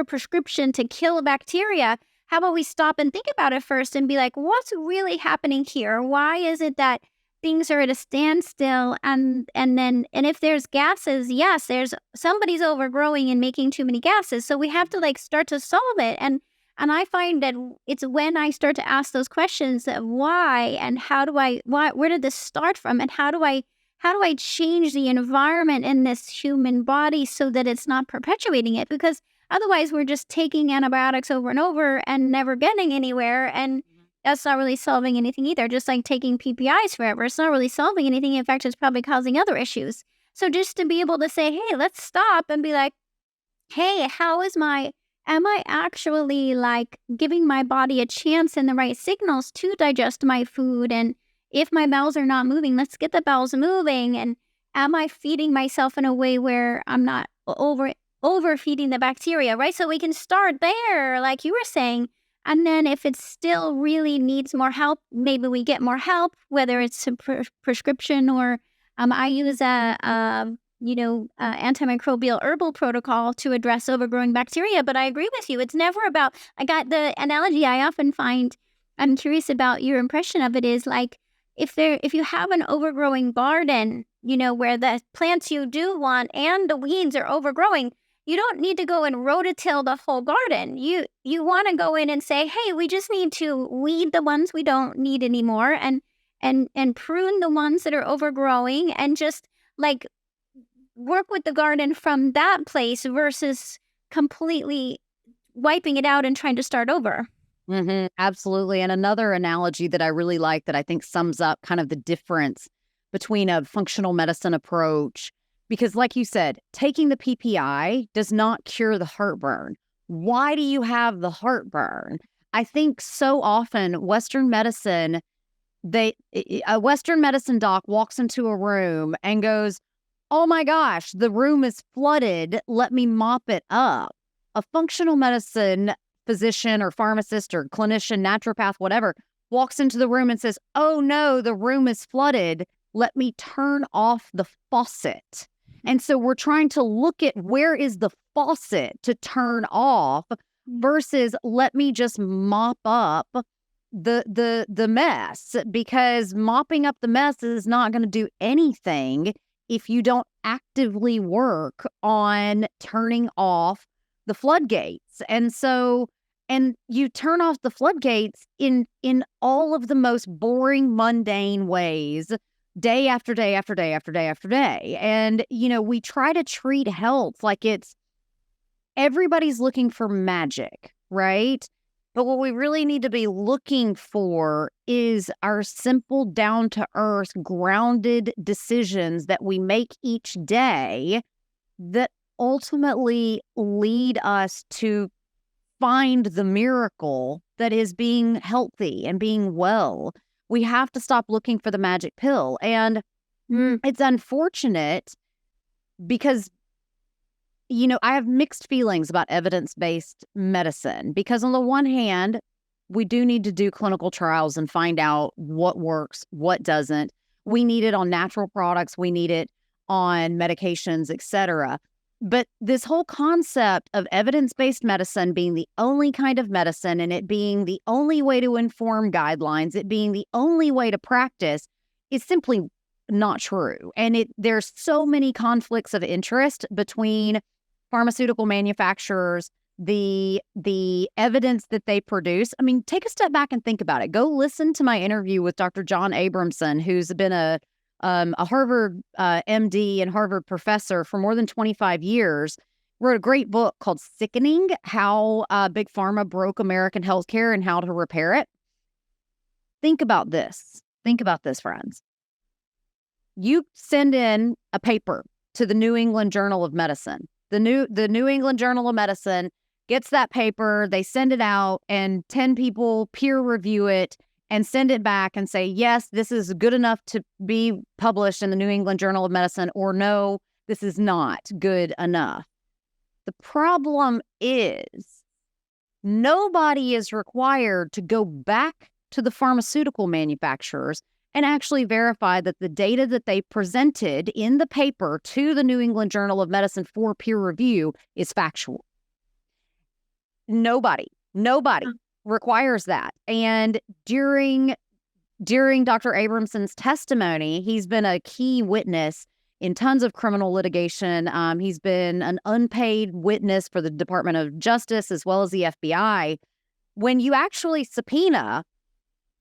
S1: prescription to kill bacteria, how about we stop and think about it first and be like, what's really happening here? Why is it that things are at a standstill? And if there's gases, yes, there's somebody's overgrowing and making too many gases. So we have to like start to solve it. And I find that it's when I start to ask those questions that why and where did this start from, and how do I change the environment in this human body so that it's not perpetuating it? Because otherwise we're just taking antibiotics over and over and never getting anywhere. And that's not really solving anything either. Just like taking PPIs forever, it's not really solving anything. In fact, it's probably causing other issues. So just to be able to say, hey, let's stop and be like, hey, am I actually like giving my body a chance and the right signals to digest my food? And if my bowels are not moving, let's get the bowels moving. And am I feeding myself in a way where I'm not overfeeding the bacteria, right? So we can start there, like you were saying. And then if it still really needs more help, maybe we get more help, whether it's a prescription or I use antimicrobial herbal protocol to address overgrowing bacteria. But I agree with you. It's never about, I got the analogy I often find, I'm curious about your impression of it, is like, if you have an overgrowing garden, you know, where the plants you do want and the weeds are overgrowing, you don't need to go and rototill the whole garden. You want to go in and say, hey, we just need to weed the ones we don't need anymore and prune the ones that are overgrowing, and just like work with the garden from that place versus completely wiping it out and trying to start over.
S2: Mm-hmm, absolutely. And another analogy that I really like that I think sums up kind of the difference between a functional medicine approach, because like you said, taking the PPI does not cure the heartburn. Why do you have the heartburn? I think so often Western medicine, a Western medicine doc walks into a room and goes, oh my gosh, the room is flooded. Let me mop it up. A functional medicine physician or pharmacist or clinician, naturopath, whatever, walks into the room and says, oh no, the room is flooded. Let me turn off the faucet. And so we're trying to look at where is the faucet to turn off versus let me just mop up the mess, because mopping up the mess is not going to do anything if you don't actively work on turning off the floodgates. And you turn off the floodgates in all of the most boring, mundane ways, day after day after day after day after day. And, we try to treat health like it's everybody's looking for magic, right? But what we really need to be looking for is our simple, down-to-earth, grounded decisions that we make each day that ultimately lead us to find the miracle that is being healthy and being well. We have to stop looking for the magic pill. And it's unfortunate because, I have mixed feelings about evidence-based medicine because on the one hand, we do need to do clinical trials and find out what works, what doesn't. We need it on natural products. We need it on medications, etc. But this whole concept of evidence-based medicine being the only kind of medicine and it being the only way to inform guidelines, it being the only way to practice is simply not true. And there's so many conflicts of interest between pharmaceutical manufacturers, the evidence that they produce. I mean, take a step back and think about it. Go listen to my interview with Dr. John Abramson, who's been a Harvard MD and Harvard professor for more than 25 years, wrote a great book called Sickening, How Big Pharma Broke American Healthcare and How to Repair It. Think about this. Think about this, friends. You send in a paper to the New England Journal of Medicine. The New England Journal of Medicine gets that paper, they send it out, and 10 people peer review it and send it back and say, yes, this is good enough to be published in the New England Journal of Medicine, or no, this is not good enough. The problem is nobody is required to go back to the pharmaceutical manufacturers and actually verify that the data that they presented in the paper to the New England Journal of Medicine for peer review is factual. Nobody requires that. And during Dr. Abramson's testimony, he's been a key witness in tons of criminal litigation. He's been an unpaid witness for the Department of Justice as well as the FBI. When you actually subpoena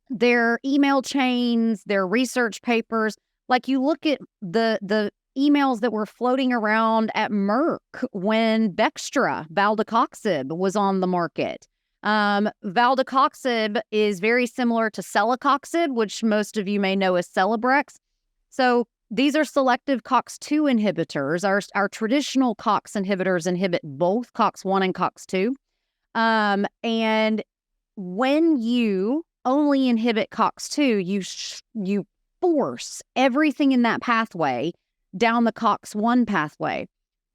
S2: their email chains, their research papers, like you look at the emails that were floating around at Merck when Bextra, valdecoxib, was on the market. Valdecoxib is very similar to celecoxib, which most of you may know as Celebrex. So these are selective COX-2 inhibitors. Our traditional COX inhibitors inhibit both COX-1 and COX-2. And when you only inhibit COX-2, you force everything in that pathway down the COX-1 pathway.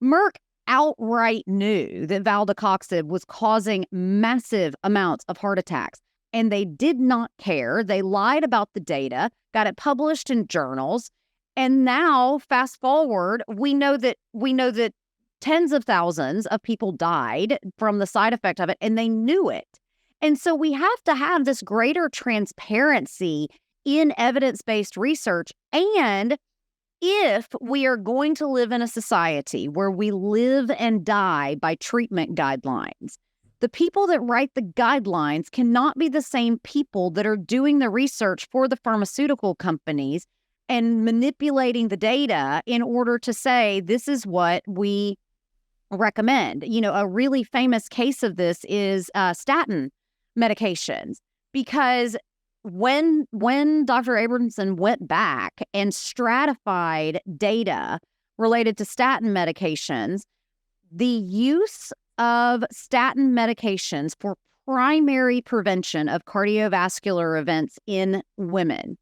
S2: Merck outright knew that valdecoxib was causing massive amounts of heart attacks, and they did not care. They lied about the data, got it published in journals, and now, fast forward, we know that tens of thousands of people died from the side effect of it, and they knew it. And so we have to have this greater transparency in evidence-based research. And if we are going to live in a society where we live and die by treatment guidelines, the people that write the guidelines cannot be the same people that are doing the research for the pharmaceutical companies and manipulating the data in order to say, this is what we recommend. A really famous case of this is statin medications, because when Dr. Abramson went back and stratified data related to statin medications, the use of statin medications for primary prevention of cardiovascular events in women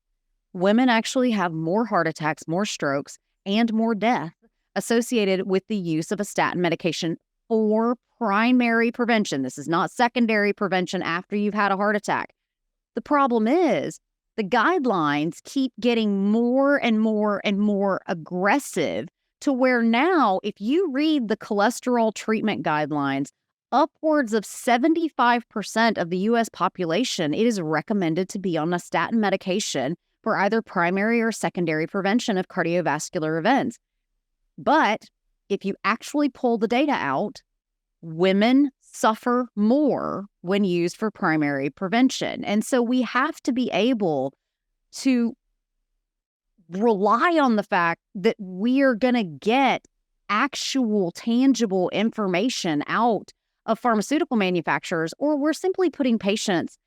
S2: actually have more heart attacks, more strokes, and more death associated with the use of a statin medication for primary prevention. This is not secondary prevention after you've had a heart attack. The problem is the guidelines keep getting more and more and more aggressive to where now, if you read the cholesterol treatment guidelines, upwards of 75% of the U.S. population, it is recommended to be on a statin medication for either primary or secondary prevention of cardiovascular events. But if you actually pull the data out, women suffer more when used for primary prevention. And so we have to be able to rely on the fact that we are going to get actual tangible information out of pharmaceutical manufacturers, or we're simply putting patients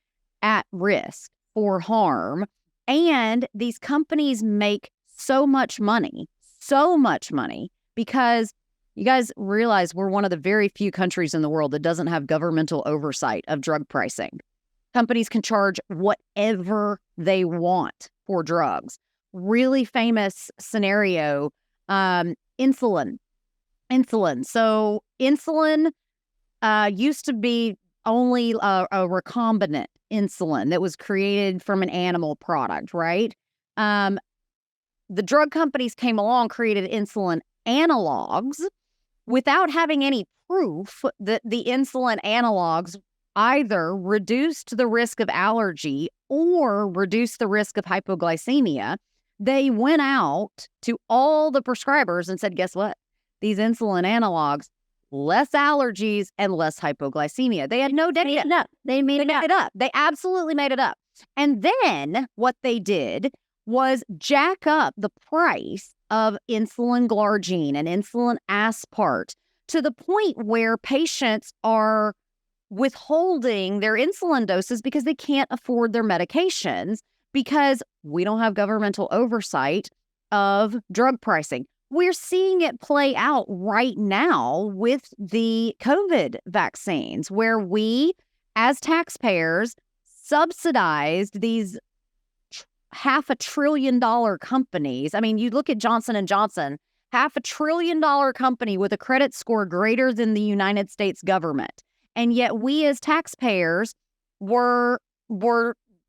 S2: at risk for harm. And these companies make so much money, because you guys realize we're one of the very few countries in the world that doesn't have governmental oversight of drug pricing. Companies can charge whatever they want for drugs. Really famous scenario, insulin. So insulin used to be only a recombinant insulin that was created from an animal product, right? The drug companies came along, created insulin analogs without having any proof that the insulin analogs either reduced the risk of allergy or reduced the risk of hypoglycemia. They went out to all the prescribers and said, guess what? These insulin analogs, less allergies and less hypoglycemia. They had no data.
S1: They made it up.
S2: They absolutely made it up. And then what they did was jack up the price of insulin glargine and insulin aspart to the point where patients are withholding their insulin doses because they can't afford their medications because we don't have governmental oversight of drug pricing. We're seeing it play out right now with the COVID vaccines, where we, as taxpayers, subsidized these $500 billion companies. I mean, you look at Johnson & Johnson, $500 billion company with a credit score greater than the United States government. And yet we as taxpayers were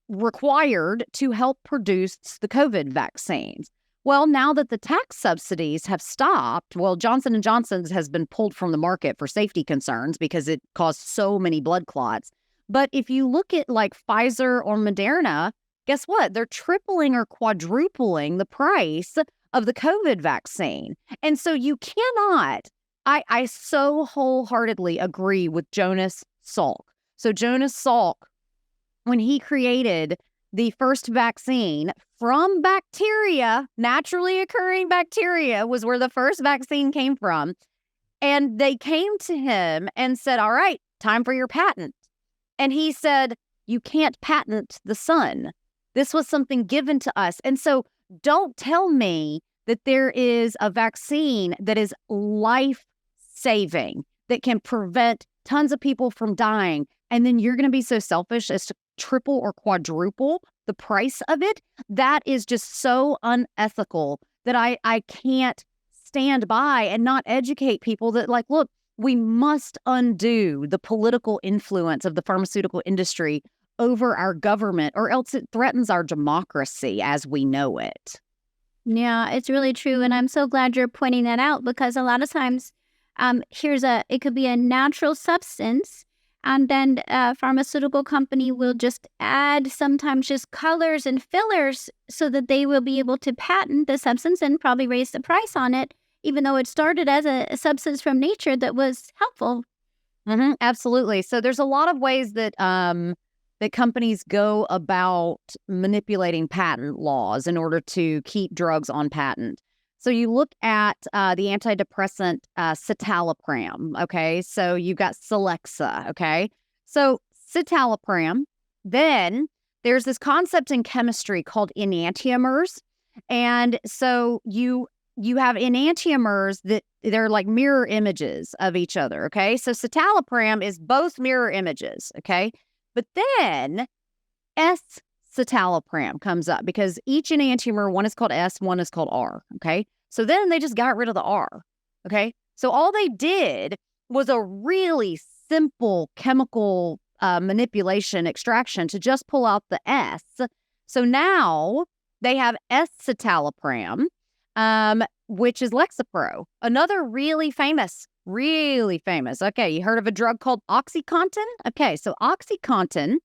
S2: required to help produce the COVID vaccines. Well, now that the tax subsidies have stopped, Johnson & Johnson's has been pulled from the market for safety concerns because it caused so many blood clots. But if you look at like Pfizer or Moderna, guess what? They're tripling or quadrupling the price of the COVID vaccine. And so you cannot, I so wholeheartedly agree with Jonas Salk. So Jonas Salk, when he created the first vaccine from bacteria, naturally occurring bacteria was where the first vaccine came from. And they came to him and said, all right, time for your patent. And he said, you can't patent the sun. This was something given to us. And so don't tell me that there is a vaccine that is life-saving, that can prevent tons of people from dying. And then you're going to be so selfish as to triple or quadruple the price of it. That is just so unethical that I can't stand by and not educate people that, like, look, we must undo the political influence of the pharmaceutical industry over our government, or else it threatens our democracy as we know it.
S1: Yeah, it's really true. And I'm so glad you're pointing that out, because a lot of times it could be a natural substance, and then a pharmaceutical company will just add sometimes just colors and fillers so that they will be able to patent the substance and probably raise the price on it, even though it started as a substance from nature that was helpful.
S2: Mm-hmm, absolutely. So there's a lot of ways that that companies go about manipulating patent laws in order to keep drugs on patent. So you look at the antidepressant citalopram, okay? So you've got Celexa, okay? So citalopram, then there's this concept in chemistry called enantiomers. And so you have enantiomers that they're like mirror images of each other, okay? So citalopram is both mirror images, okay? But then S-citalopram comes up because each enantiomer, one is called S, one is called R, okay? So then they just got rid of the R, okay? So all they did was a really simple chemical manipulation extraction to just pull out the S. So now they have S-citalopram, which is Lexapro, another really famous. Okay, you heard of a drug called OxyContin? Okay, so OxyContin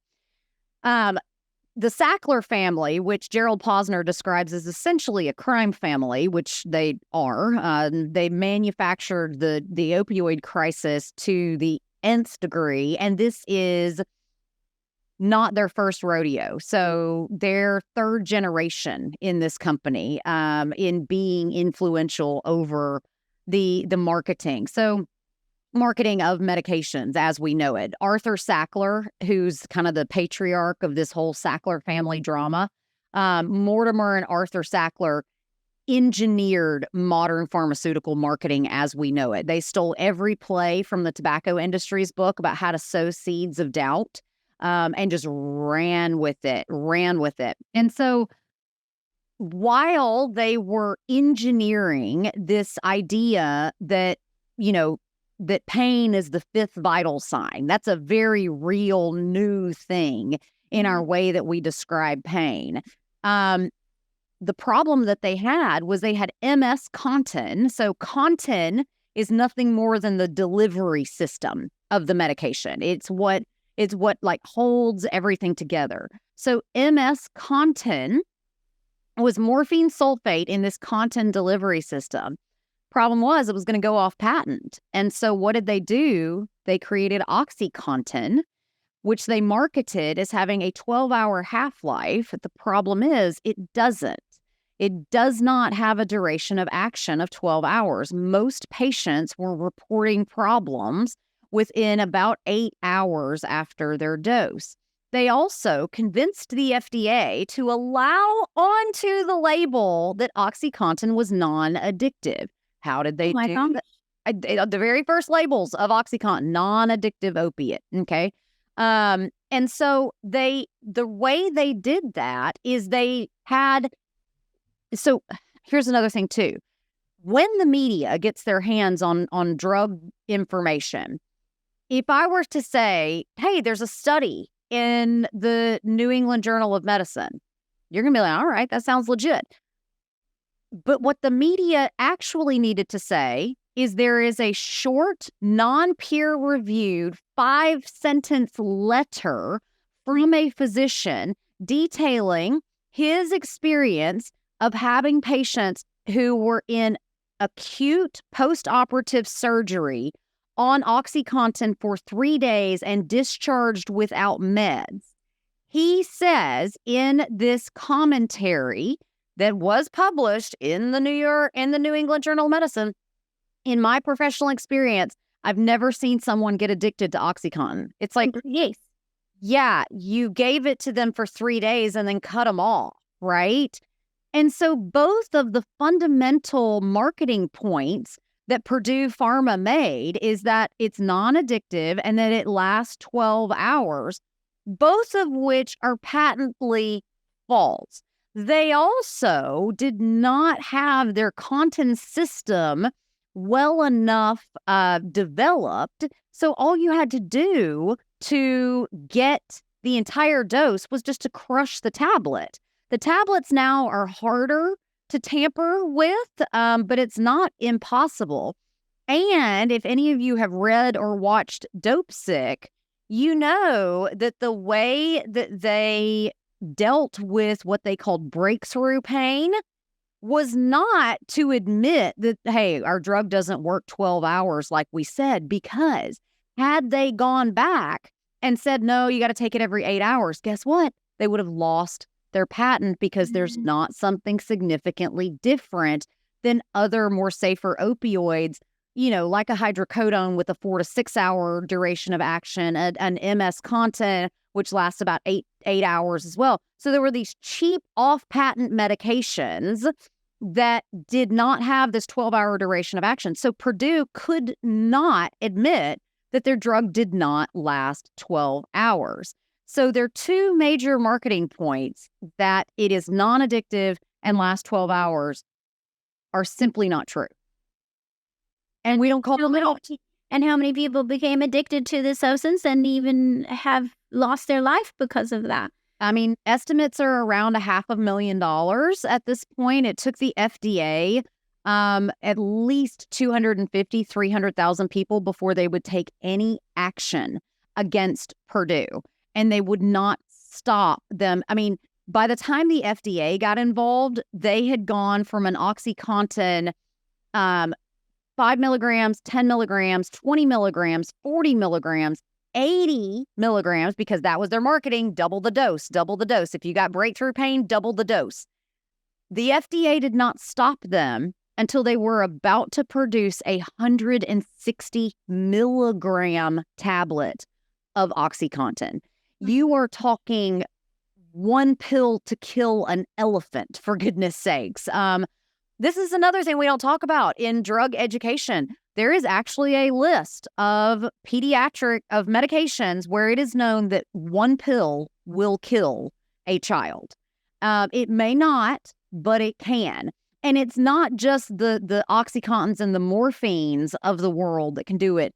S2: the Sackler family, which Gerald Posner describes as essentially a crime family, which they are, they manufactured the opioid crisis to the nth degree, and this is not their first rodeo. So they're third generation in this company, in being influential over the marketing. So marketing of medications as we know it. Arthur Sackler, who's kind of the patriarch of this whole Sackler family drama, Mortimer and Arthur Sackler engineered modern pharmaceutical marketing as we know it. They stole every play from the tobacco industry's book about how to sow seeds of doubt, and just ran with it. And so while they were engineering this idea that, that pain is the fifth vital sign, that's a very real new thing in our way that we describe pain. The problem that they had was they had MS contin. So contin is nothing more than the delivery system of the medication. It's what like holds everything together. So MS contin was morphine sulfate in this contin delivery system. Problem was, it was going to go off patent. And so what did they do? They created OxyContin, which they marketed as having a 12-hour half-life. The problem is it doesn't. It does not have a duration of action of 12 hours. Most patients were reporting problems within about 8 hours after their dose. They also convinced the FDA to allow onto the label that OxyContin was non-addictive. How did they do that? The very first labels of OxyContin, non-addictive opiate, okay? And so the way they did that is they had... So here's another thing too. When the media gets their hands on drug information, if I were to say, hey, there's a study in the New England Journal of Medicine, you're going to be like, all right, that sounds legit. But what the media actually needed to say is there is a short, non-peer-reviewed 5-sentence letter from a physician detailing his experience of having patients who were in acute post-operative surgery on OxyContin for 3 days and discharged without meds. He says in this commentary that was published in the New England Journal of Medicine, in my professional experience, I've never seen someone get addicted to OxyContin. It's like,
S1: Yes.
S2: Yeah, you gave it to them for 3 days and then cut them off, right? And so both of the fundamental marketing points that Purdue Pharma made is that it's non-addictive and that it lasts 12 hours, both of which are patently false. They also did not have their content system well enough developed. So all you had to do to get the entire dose was just to crush the tablet. The tablets now are harder to tamper with, but it's not impossible. And if any of you have read or watched Dope Sick, you know that the way that they dealt with what they called breakthrough pain was not to admit that, hey, our drug doesn't work 12 hours like we said, because had they gone back and said, no, you got to take it every 8 hours, guess what? They would have lost their patent because there's not something significantly different than other more safer opioids, like a hydrocodone with a 4 to 6 hour duration of action, an MS content, which lasts about eight hours as well. So there were these cheap off-patent medications that did not have this 12-hour duration of action. So Purdue could not admit that their drug did not last 12 hours. So their two major marketing points, that it is non-addictive and lasts 12 hours, are simply not true. And we don't call them out.
S1: And how many people became addicted to this substance and even have lost their life because of that?
S2: I mean, estimates are around $500,000 at this point. It took the FDA at least 250, 300,000 people before they would take any action against Purdue. And they would not stop them. I mean, by the time the FDA got involved, they had gone from an OxyContin 5 milligrams, 10 milligrams, 20 milligrams, 40 milligrams, 80 milligrams, because that was their marketing, double the dose, double the dose. If you got breakthrough pain, double the dose. The FDA did not stop them until they were about to produce a 160 milligram tablet of OxyContin. You are talking one pill to kill an elephant, for goodness sakes. This is another thing we don't talk about in drug education. There is actually a list of medications where it is known that one pill will kill a child. It may not, but it can. And it's not just the OxyContins and the morphines of the world that can do it.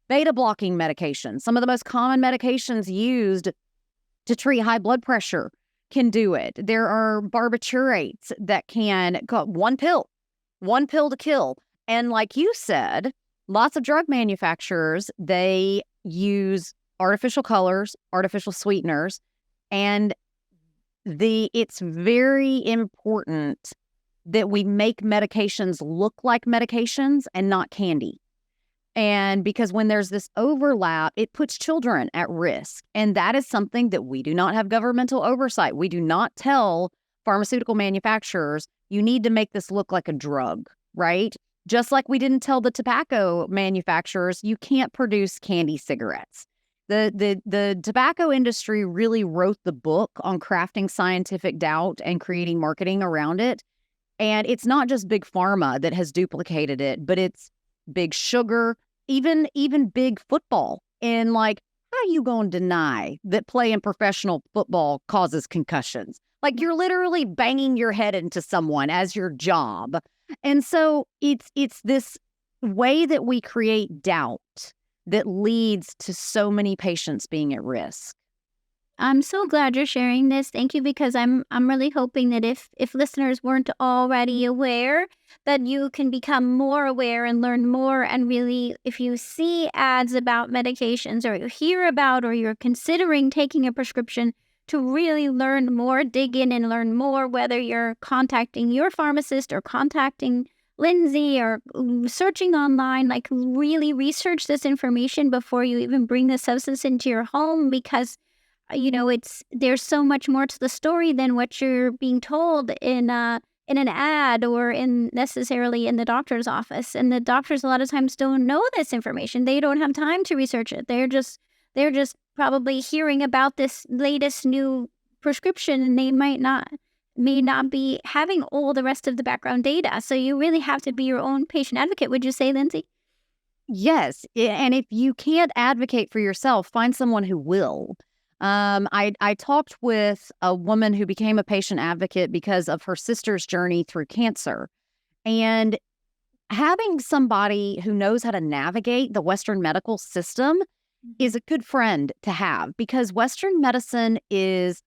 S2: Beta blocking medications, some of the most common medications used to treat high blood pressure, can do it. There are barbiturates that can one pill to kill. And like you said, lots of drug manufacturers, they use artificial colors, artificial sweeteners, and it's very important that we make medications look like medications and not candy. And because when there's this overlap, it puts children at risk. And that is something that we do not have governmental oversight. We do not tell pharmaceutical manufacturers, you need to make this look like a drug, right? Just like we didn't tell the tobacco manufacturers, you can't produce candy cigarettes. The tobacco industry really wrote the book on crafting scientific doubt and creating marketing around it. And it's not just big pharma that has duplicated it, but it's big sugar, even big football. And like, how you going to deny that playing professional football causes concussions? Like, you're literally banging your head into someone as your job. And so it's this way that we create doubt that leads to so many patients being at risk.
S1: I'm so glad you're sharing this. Thank you, because I'm really hoping that if listeners weren't already aware, that you can become more aware and learn more. And really, if you see ads about medications, or you hear about, or you're considering taking a prescription, to really learn more, dig in and learn more, whether you're contacting your pharmacist or contacting Lindsey or searching online, like really research this information before you even bring the substance into your home, because there's so much more to the story than what you're being told in an ad or necessarily in the doctor's office. And the doctors a lot of times don't know this information. They don't have time to research it. They're just probably hearing about this latest new prescription, and they may not be having all the rest of the background data. So you really have to be your own patient advocate. Would you say, Lindsey?
S2: Yes. And if you can't advocate for yourself, find someone who will. I talked with a woman who became a patient advocate because of her sister's journey through cancer. And having somebody who knows how to navigate the Western medical system is a good friend to have, because Western medicine is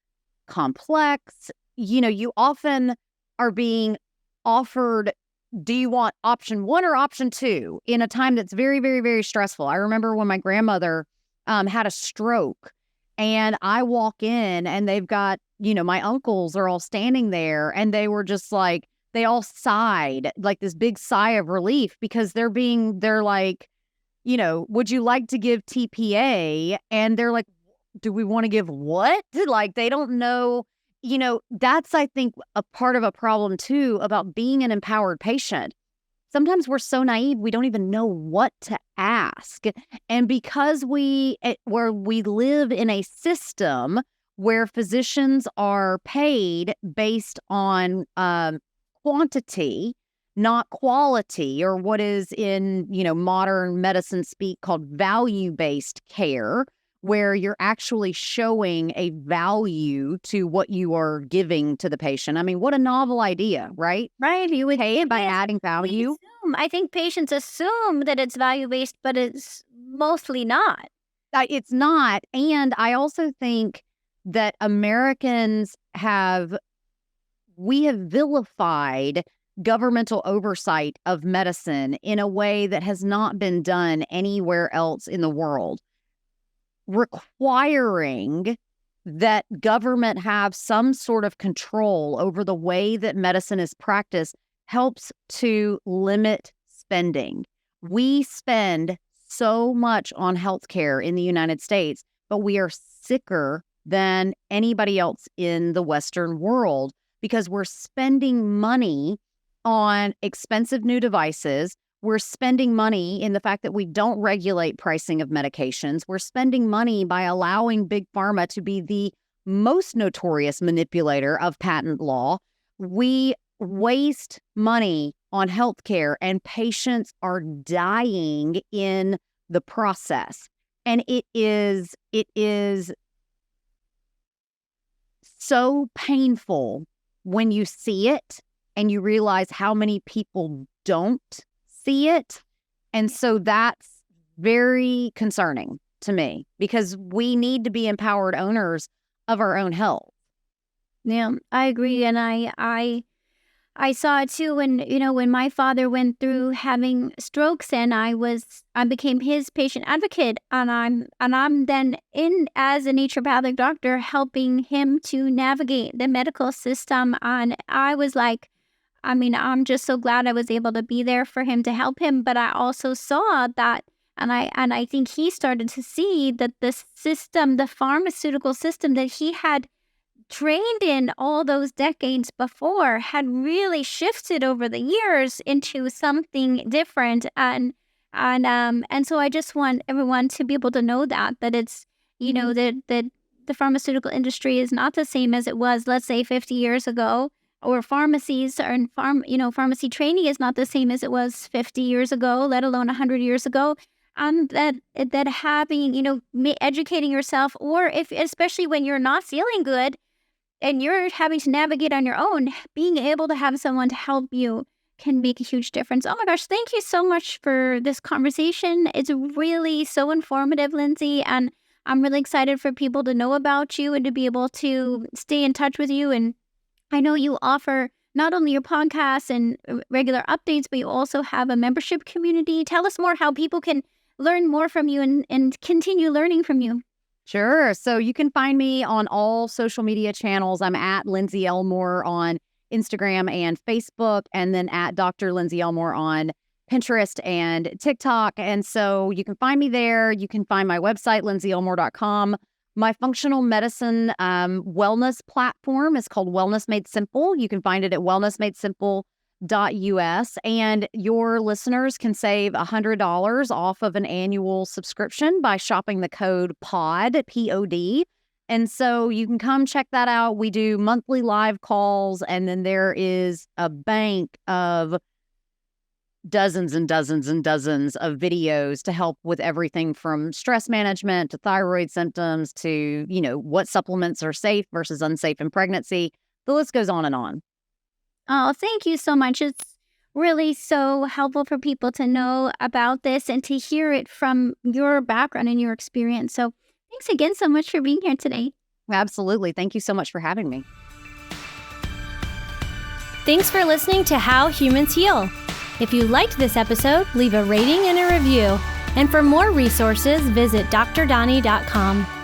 S2: complex. You often are being offered, do you want option 1 or option 2 in a time that's very, very, very stressful. I remember when my grandmother had a stroke. And I walk in and they've got, my uncles are all standing there, and they were just like, they all sighed, like this big sigh of relief, because they're like, would you like to give TPA? And they're like, do we want to give what? Like, they don't know, that's, I think, a part of a problem too about being an empowered patient. Sometimes we're so naive, we don't even know what to ask. And because we live in a system where physicians are paid based on quantity, not quality, or what is in, modern medicine speak called value-based care, where you're actually showing a value to what you are giving to the patient. I mean, what a novel idea, right?
S1: Right. You would
S2: pay by adding value.
S1: I think patients assume that it's value-based, but it's mostly not.
S2: It's not. And I also think that Americans we have vilified governmental oversight of medicine in a way that has not been done anywhere else in the world, requiring that government have some sort of control over the way that medicine is practiced helps to limit spending. We spend so much on healthcare in the United States, but we are sicker than anybody else in the Western world because we're spending money on expensive new devices. We're spending money in the fact that we don't regulate pricing of medications. We're spending money by allowing big pharma to be the most notorious manipulator of patent law. We waste money on healthcare and patients are dying in the process. And it is so painful when you see it and you realize how many people don't see it. And so that's very concerning to me because we need to be empowered owners of our own health.
S1: Yeah, I agree. And I saw it too when my father went through having strokes and I became his patient advocate and I'm then in as a naturopathic doctor helping him to navigate the medical system. And I was like, I'm just so glad I was able to be there for him to help him. But I also saw that, and I think he started to see that the system, the pharmaceutical system that he had trained in all those decades before had really shifted over the years into something different. And so I just want everyone to be able to know that it's, that the pharmaceutical industry is not the same as it was, let's say 50 years ago. Or pharmacies and pharmacy training is not the same as it was 50 years ago, let alone 100 years ago. That having, educating yourself, or especially when you're not feeling good and you're having to navigate on your own, being able to have someone to help you can make a huge difference. Oh my gosh, thank you so much for this conversation. It's really so informative, Lindsey, and I'm really excited for people to know about you and to be able to stay in touch with you. And I know you offer not only your podcasts and regular updates, but you also have a membership community. Tell us more how people can learn more from you and continue learning from you.
S2: Sure. So you can find me on all social media channels. I'm at Lindsey Elmore on Instagram and Facebook, and then at Dr. Lindsey Elmore on Pinterest and TikTok. And so you can find me there. You can find my website, lindseyelmore.com. My functional medicine wellness platform is called Wellness Made Simple. You can find it at wellnessmadesimple.us. And your listeners can save $100 off of an annual subscription by shopping the code POD, P-O-D. And so you can come check that out. We do monthly live calls, and then there is a bank of dozens and dozens and dozens of videos to help with everything from stress management to thyroid symptoms to, what supplements are safe versus unsafe in pregnancy. The list goes on and on.
S1: Oh, thank you so much. It's really so helpful for people to know about this and to hear it from your background and your experience. So thanks again so much for being here today.
S2: Absolutely. Thank you so much for having me.
S3: Thanks for listening to How Humans Heal. If you liked this episode, leave a rating and a review. And for more resources, visit drdonnie.com.